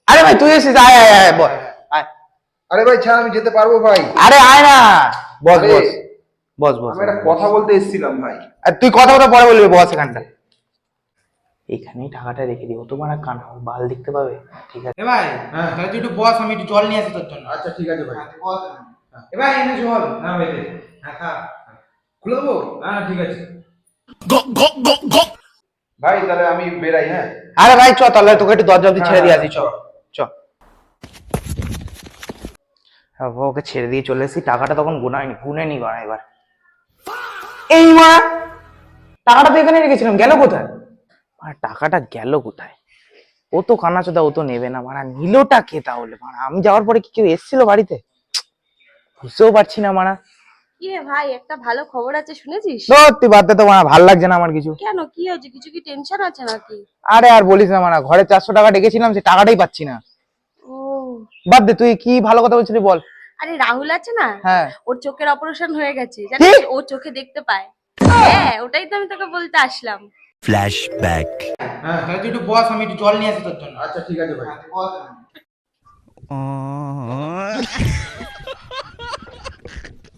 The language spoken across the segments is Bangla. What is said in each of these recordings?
আরে ভাই তুই এসেছিস, আয় আয় আয় বল, আয়। আরে ভাই ছাড়, আমি যেতে পারবো ভাই। আরে আয় না, বস আরে, বস বস বস। আমি একটা কথা বলতে এসেছিলাম ভাই। আর তুই কথা পরে বলবি, বস এখানটা। এইখানেই টাকাটা রেখে দিও, তোমার আর কানা বাল দেখতে পাবে। ঠিক আছে এ ভাই, তাহলে তুই একটু বস, আমি একটু জল নিয়ে আসি তোর জন্য। আচ্ছা ঠিক আছে ভাই। বস। এ ভাই এনে জল। হ্যাঁ ভাই দে। হ্যাঁ খা। খুলে দেবো? হ্যাঁ ঠিক আছে। ভাই তাহলে আমি বেরাই, হ্যাঁ? আরে ভাই চ, তাহলে তোকে একটু দরজা অব্দি ছেড়ে দিয়ে আসি, চ চ। ওকে ছেড়ে দিয়ে চলে এসেছি, টাকাটা তখন গুনে নি গড়া এবার। এই মা, টাকাটা তো এখানে রেখেছিলাম, গেল কোথায়? আর টাকাটা গেল কোথায়? ও তো কানাচোদা, ও তো নেবে না মারা। নিলোটা কে তাহলে মারা? আমি যাওয়ার পরে কি কেউ এসেছিল বাড়িতে? বুঝতেও পারছি না মারা। কি রে ভাই, একটা ভালো খবর আছে, শুনেছিস? সত্যি বাদ দে তো মারা, ভাল লাগছে না আমার কিছু। কেন, কি হয়েছে? কিছু কি টেনশন আছে নাকি? আরে আর বলিস না মারা, ঘরে 400 টাকা ডেকেছিলাম, সে টাকাটাই পাচ্ছি না। ও, বাদ দে, তুই কি ভালো কথা বলছিলি বল। আরে রাহুল আছে না, হ্যাঁ। ওর চোখের অপারেশন হয়ে গেছে, জানিস? ও চোখে দেখতে পায়। হ্যাঁ, ওটাই তো আমি তোকে বলতে আসলাম। ফ্ল্যাশব্যাক। হ্যাঁ তাহলে তুই একটু বস, আমি একটু জল নিয়ে আসি তোর জন্য। আচ্ছা ঠিক আছে ভাই। বস।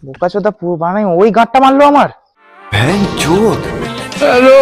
বোকাচোদা পুরো বানাই ওই গাঁটটা মারলো আমার। ভ্যানচোদ। হ্যালো।